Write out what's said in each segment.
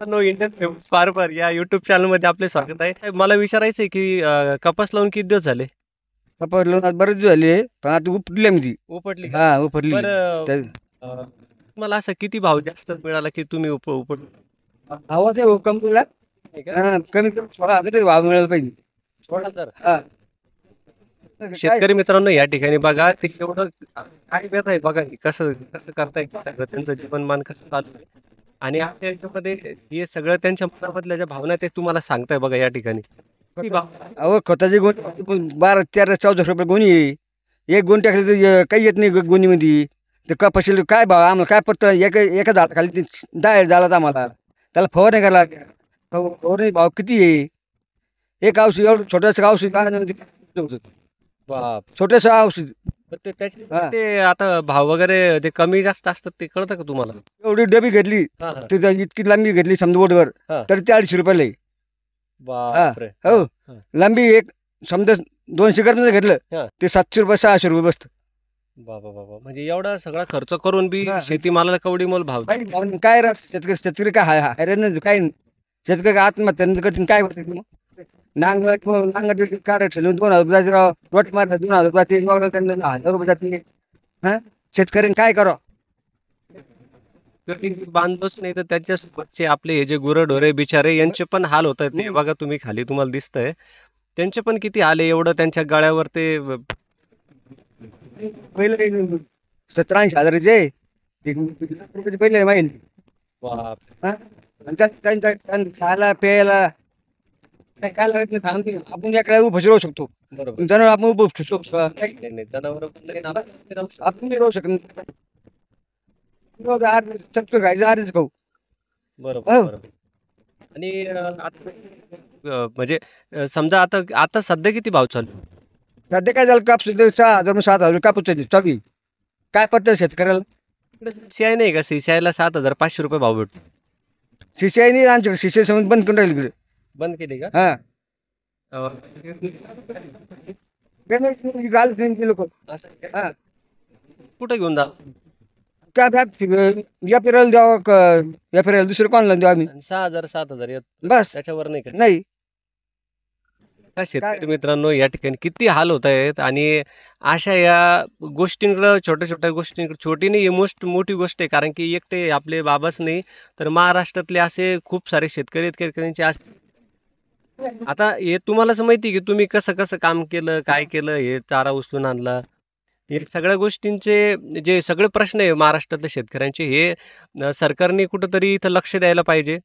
मित्रांनो, Indian famous farmer या YouTube चॅनलमध्ये आपले स्वागत आहे. मला विचारायचं आहे की कपास लावून किती दिवस झाले? कपास लावून आज बरेच दिवस झाले, पण आता उपटली आम्ही ती. उपटली का? हा उपटली. बरं, त्या- तुम्हाला असं किती भाव जास्त मिळाला की तुम्ही उपट आवाज आहे कंपनीला. नाही का? हा, कमीत कमी 16,000 तरी भाव मिळाला पाहिजे. 16,000. हा. काय शेतकरी मित्रांनो, या ठिकाणी बघा ते एवढं काय व्यथा आहे बघा, की कसं कसं करताय सगळं त्यांचं जीवनमान कसं चालू आहे. आणि आपल्या याच्यामध्ये हे सगळं त्यांच्या मनामधल्या ज्या भावना आहेत ते तुम्हाला सांगताय बघा या ठिकाणी. किती भाव? अहो खताची गोणी 12, 13, 14 रुपये गोणी आहे. एक गोणी टाकली तर काही येत नाही गोणीमध्ये. ते कपाशीला काय भाव आम्हाला काय पत्ता एका झाडाखाली ते 10 झालात आम्हाला. त्याला फवारणी करायला फवारणी भाव किती आहे? एक औषध एवढं छोटंसं औषध काय बाप. छोटंसं औषध पण ते त्याचे हा. ते आता भाव वगैरे ते कमी जास्त असतात ते कळतं का तुम्हाला? एवढी डबी घेतली हा, हा. तिथं इतकी लांबी घेतली समजा बोटवर हा. तरी 40 रुपयाला आहे. बापरे. हो. हा. लांबी एक समजा 200 ग्रॅमचं घेतलं हा. ते 700 रुपये 600 रुपये बसतं. बाबा बाबा, म्हणजे एवढा सगळा खर्च करून बी हा. शेतीमालाला कवडी मोल भाव. काय राहत शेतकरी शेतकरी काय हैराण काय नाही. शेतकरी काय आत्महत्या करतील काय करतील मग नांगर काढ ठेवून 2,000 रुपयाची राव रोट मारला 2,000 रुपयाची त्यांना 1,000 रुपये जाते. हा शेतकऱ्यांनी काय करावं? बांधतोच नाही तर त्यांच्यासोबतचे आपले हे जे गुरंढोरे बिचारे यांचे पण हाल होत आहेत. ते बघा तुम्ही खाली तुम्हाला दिसतंय त्यांचे पण किती हाल आहे. एवढं त्यांच्या गळ्यावर ते पहिले 70-80 हजाराचे एक लाख रुपयाचे पहिले माहिती. बाप. हा आणि त्यांच्या खायला प्यायला काय लागत नाही सांगते आपण एकडे उभं राहू शकतो. बरोबर. जनावर आपण उभं शकतो नाही, नाही, जनावरं पण नाही, आपण नाही राहू शकत. आपण नाही राहू शकत नाही. चक्कर खायचं आधीच खाऊ. बरोबर हो. बरोबर. आणि म्हणजे समजा आता आता सध्या किती भाव चालू आहे? सध्या काय झालं कापूस 6,000 7,000 कापूस चावी काय पडतं शेतकऱ्याला? CCI नाही का? CCI ला 7,500 रुपये भाव भेटतो. शिष्याही नाही आमच्याकडे शिष्य समज बंद करून राहिली इकडे. बंद केली का? हा अं, लोक असं हा कुठं घेऊन जा? काय या फिरायला द्यावं या फिरायला दुसरं कोणाला देऊ आम्ही 6,000 7,000 येत बस त्याच्यावर नाही का? नाही. का शेतकरी मित्रांनो, या ठिकाणी किती हाल होत आहेत. आणि अशा या गोष्टींकडं, छोट्या छोट्या गोष्टींकडे, छोटी नाही मोठी गोष्ट आहे. कारण की एकटे आपले बाबाच नाही तर महाराष्ट्रातले असे खूप सारे शेतकरी आहेत की त्यांचे आता हे तुम्हालाच माहिती की तुम्ही कसं कसं काम केलं, काय केलं, हे चारा उचलून आणला, हे सगळ्या गोष्टींचे जे सगळे प्रश्न आहे महाराष्ट्रातल्या शेतकऱ्यांचे, हे सरकारने कुठंतरी इथं लक्ष द्यायला पाहिजे.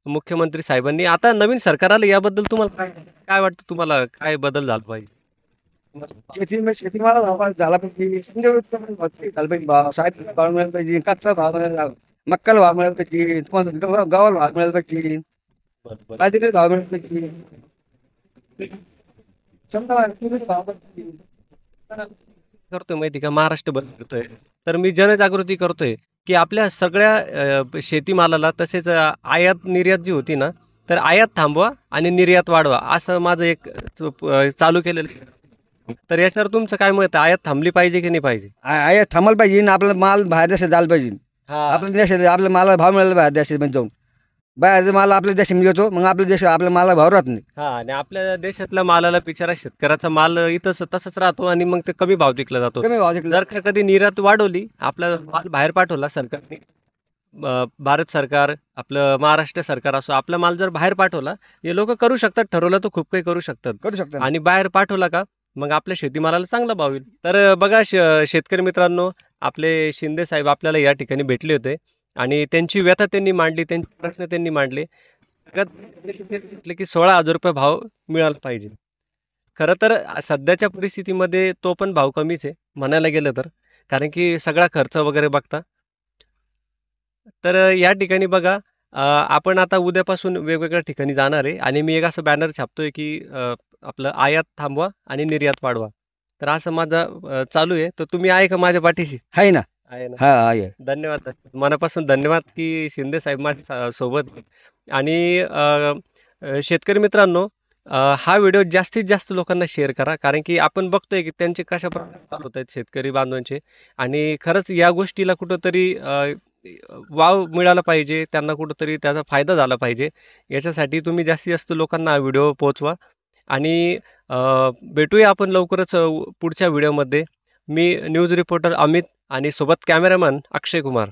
मुख्यमंत्री साहेबांनी आता नवीन सरकार आलं याबद्दल तुम्हाला काय वाटतं? तुम्हाला काय बदल झाला पाहिजे? शेतीमाला भाव झाला पाहिजे समजा झाला पाहिजे भाव साहेब भाव मिळाला पाहिजे कच्चा भाव मिळाला मक्काला भाव मिळाला पाहिजे तुम्हाला गव्हाला भाव मिळाला पाहिजे बरोबर. बाजरीला भाव मिळाला पाहिजे समजा भाव पाहिजे. करतोय माहिती का? महाराष्ट्र बंद करतोय तर मी जनजागृती करतोय की आपल्या सगळ्या शेतीमालाला तसेच आयात निर्यात जी होती ना, तर आयात थांबवा आणि निर्यात वाढवा, असं माझं एक चालू केलेलं आहे. तर याच्यावर तुमचं काय मत आहे? आयात थांबली पाहिजे की नाही पाहिजे? आहे थांबायला पाहिजे आणि आपला माल बाहेर देशात जायला पाहिजे. हा. आपल्या देशात आपल्या मालाला भाव मिळाला बाहेर देशात जाऊन बाहेरचा माल आपल्या देशात मिळतो मग आपल्या देशात आपल्या माला भाव राहत नाही. हा, आणि आपल्या देशातल्या मालाला बिचारा शेतकऱ्याचा माल इथं तसंच राहतो आणि मग ते कमी भाव विकला जातो. कमी भाव विकला. जर का कधी निर्यात वाढवली, आपला माल बाहेर पाठवला सरकारने, भारत सरकार आपलं महाराष्ट्र सरकार असो, आपला माल जर बाहेर पाठवला, हे लोक करू शकतात, ठरवलं तर खूप काही करू शकतात. आणि बाहेर पाठवला का मग आपल्या शेतीमालाला चांगला भाव येईल. तर बघा शेतकरी मित्रांनो, आपले शिंदे साहेब आपल्याला या ठिकाणी भेटले होते आणि त्यांची व्यथा त्यांनी मांडली, त्यांचे प्रश्न त्यांनी मांडले की 16,000 रुपये भाव मिळाला पाहिजे. खरं तर सध्याच्या परिस्थितीमध्ये तो पण भाव कमीच आहे म्हणायला गेलं तर, कारण की सगळा खर्च वगैरे बघता. तर या ठिकाणी बघा, आपण आता उद्यापासून वेगवेगळ्या ठिकाणी जाणार आहे आणि मी एक असं बॅनर छापतोय की आपलं आयात थांबवा आणि निर्यात वाढवा. तर असं माझं चालू आहे. तर तुम्ही आहे का माझ्या पाठीशी? आहे ना. आहे ना. हा आहे. धन्यवाद, मनापासून धन्यवाद की शिंदे साहेब माझ्या सोबत. आणि शेतकरी मित्रांनो, हा व्हिडिओ जास्तीत जास्त लोकांना शेअर करा, कारण की आपण बघतोय की त्यांचे कशा प्रकारे होत आहेत शेतकरी बांधवांचे. आणि खरंच या गोष्टीला कुठंतरी वाव मिळाला पाहिजे, त्यांना कुठंतरी त्याचा फायदा झाला पाहिजे. याच्यासाठी तुम्ही जास्तीत जास्त लोकांना हा व्हिडिओ पोहोचवा आणि भेटूया आपण लवकरच पुढच्या व्हिडिओमध्ये. मी न्यूज रिपोर्टर अमित आणि सोबत कॅमेरामॅन अक्षय कुमार.